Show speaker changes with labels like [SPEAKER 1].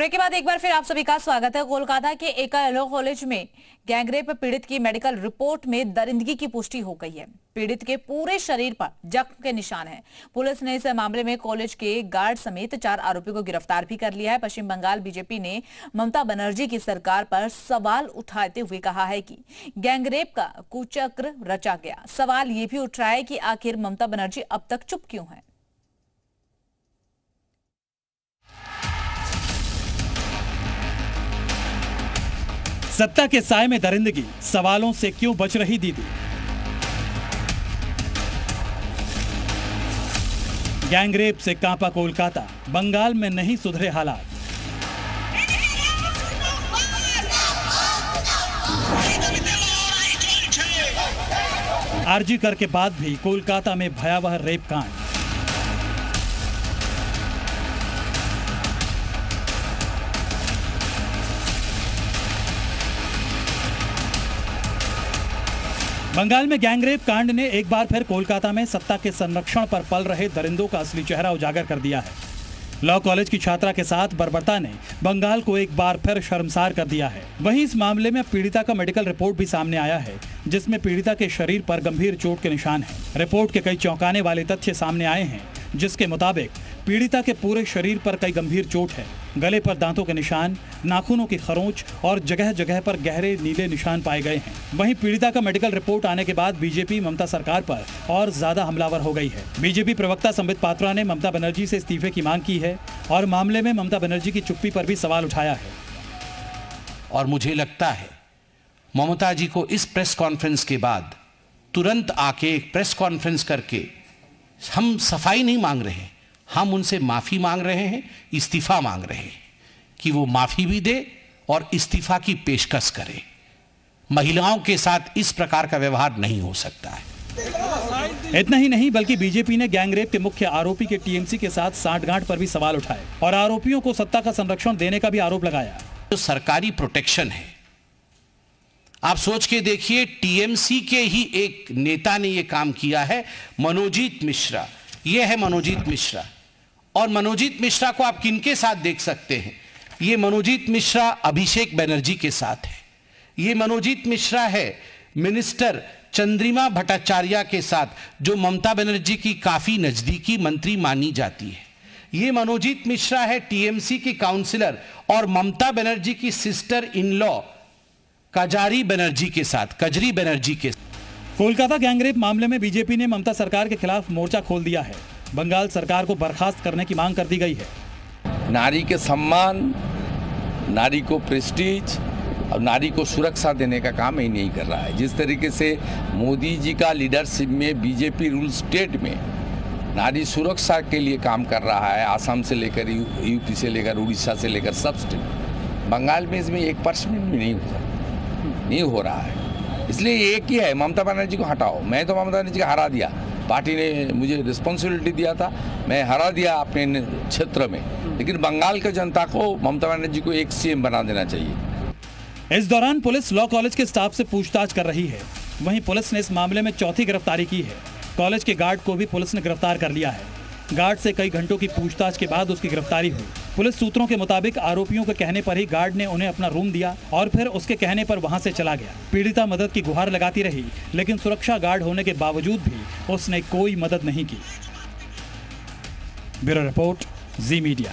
[SPEAKER 1] Break के बाद एक बार फिर आप सभी का स्वागत है। कोलकाता के एक लॉ कॉलेज में गैंगरेप पीड़ित की मेडिकल रिपोर्ट में दरिंदगी की पुष्टि हो गई है। पीड़ित के पूरे शरीर पर जख्म के निशान हैं। पुलिस ने इस मामले में कॉलेज के गार्ड समेत 4 आरोपियों को गिरफ्तार भी कर लिया है। पश्चिम बंगाल बीजेपी ने ममता बनर्जी की सरकार पर सवाल उठाते हुए कहा है कि गैंगरेप का कुचक्र रचा गया। सवाल ये भी उठ रहा है कि आखिर ममता बनर्जी अब तक चुप क्यों है।
[SPEAKER 2] सत्ता के साए में दरिंदगी, सवालों से क्यों बच रही दीदी। गैंगरेप से कांपा कोलकाता, बंगाल में नहीं सुधरे हालात। आरजी कर के बाद भी कोलकाता में भयावह रेप कांड। बंगाल में गैंगरेप कांड ने एक बार फिर कोलकाता में सत्ता के संरक्षण पर पल रहे दरिंदों का असली चेहरा उजागर कर दिया है। लॉ कॉलेज की छात्रा के साथ बर्बरता ने बंगाल को एक बार फिर शर्मसार कर दिया है। वहीं इस मामले में पीड़िता का मेडिकल रिपोर्ट भी सामने आया है, जिसमें पीड़िता के शरीर पर गंभीर चोट के निशान हैं। रिपोर्ट के कई चौंकाने वाले तथ्य सामने आए हैं, जिसके मुताबिक पीड़िता के पूरे शरीर पर कई गंभीर चोट है। गले पर दांतों के निशान, नाखूनों की खरोंच और जगह जगह पर गहरे नीले निशान पाए गए हैं। वहीं पीड़िता का मेडिकल रिपोर्ट आने के बाद बीजेपी ममता सरकार पर और ज्यादा हमलावर हो गई है। बीजेपी प्रवक्ता संबित पात्रा ने ममता बनर्जी से इस्तीफे की मांग की है और मामले में ममता बनर्जी की चुप्पी पर भी सवाल उठाया है।
[SPEAKER 3] और मुझे लगता है ममता जी को इस प्रेस कॉन्फ्रेंस के बाद तुरंत आके एक प्रेस कॉन्फ्रेंस करके हम सफाई नहीं मांग रहे हैं, हम उनसे माफी मांग रहे हैं, इस्तीफा मांग रहे हैं कि वो माफी भी दे और इस्तीफा की पेशकश करे। महिलाओं के साथ इस प्रकार का व्यवहार नहीं हो सकता है।
[SPEAKER 2] इतना ही नहीं बल्कि बीजेपी ने गैंगरेप के मुख्य आरोपी के टीएमसी के साथ सांठगांठ पर भी सवाल उठाए और आरोपियों को सत्ता का संरक्षण देने का भी आरोप लगाया।
[SPEAKER 3] जो सरकारी प्रोटेक्शन है, आप सोच के देखिए, टीएमसी के ही एक नेता ने यह काम किया है, मनोजीत मिश्रा। यह है मनोजीत मिश्रा, और मनोजीत मिश्रा को आप किनके साथ देख सकते हैं? ये मनोजीत मिश्रा अभिषेक बनर्जी के साथ है। ये मनोजीत मिश्रा है मिनिस्टर चंद्रिमा भट्टाचार्य के साथ, जो ममता बनर्जी की काफी नजदीकी मंत्री मानी जाती है। ये मनोजीत मिश्रा है टीएमसी की काउंसिलर और ममता बनर्जी की sister in law Kajri Banerjee के साथ।
[SPEAKER 2] कोलकाता गैंगरेप मामले में बीजेपी ने ममता सरकार के खिलाफ मोर्चा खोल दिया है। बंगाल सरकार को बर्खास्त करने की मांग कर दी गई है।
[SPEAKER 4] नारी के सम्मान, नारी को प्रेस्टीज और नारी को सुरक्षा देने का काम ही नहीं कर रहा है। जिस तरीके से मोदी जी का लीडरशिप में बीजेपी रूल स्टेट में नारी सुरक्षा के लिए काम कर रहा है, आसाम से लेकर यूपी से लेकर उड़ीसा से लेकर सब स्टेट, बंगाल में इसमें 1% भी नहीं हो रहा है। इसलिए एक ही है, ममता बनर्जी को हटाओ। मैं तो ममता बनर्जी को हरा दिया, पार्टी ने मुझे रिस्पॉन्सिबिलिटी दिया था, मैं हरा दिया अपने क्षेत्र में, लेकिन बंगाल की जनता को ममता बनर्जी को एक सीएम बना देना चाहिए।
[SPEAKER 2] इस दौरान पुलिस लॉ कॉलेज के स्टाफ से पूछताछ कर रही है। वहीं पुलिस ने इस मामले में चौथी गिरफ्तारी की है। कॉलेज के गार्ड को भी पुलिस ने गिरफ्तार कर लिया है। गार्ड से कई घंटों की पूछताछ के बाद उसकी गिरफ्तारी हुई। पुलिस सूत्रों के मुताबिक आरोपियों के कहने पर ही गार्ड ने उन्हें अपना रूम दिया और फिर उसके कहने पर वहां से चला गया। पीड़िता मदद की गुहार लगाती रही, लेकिन सुरक्षा गार्ड होने के बावजूद भी उसने कोई मदद नहीं की। ब्यूरो रिपोर्ट, जी मीडिया।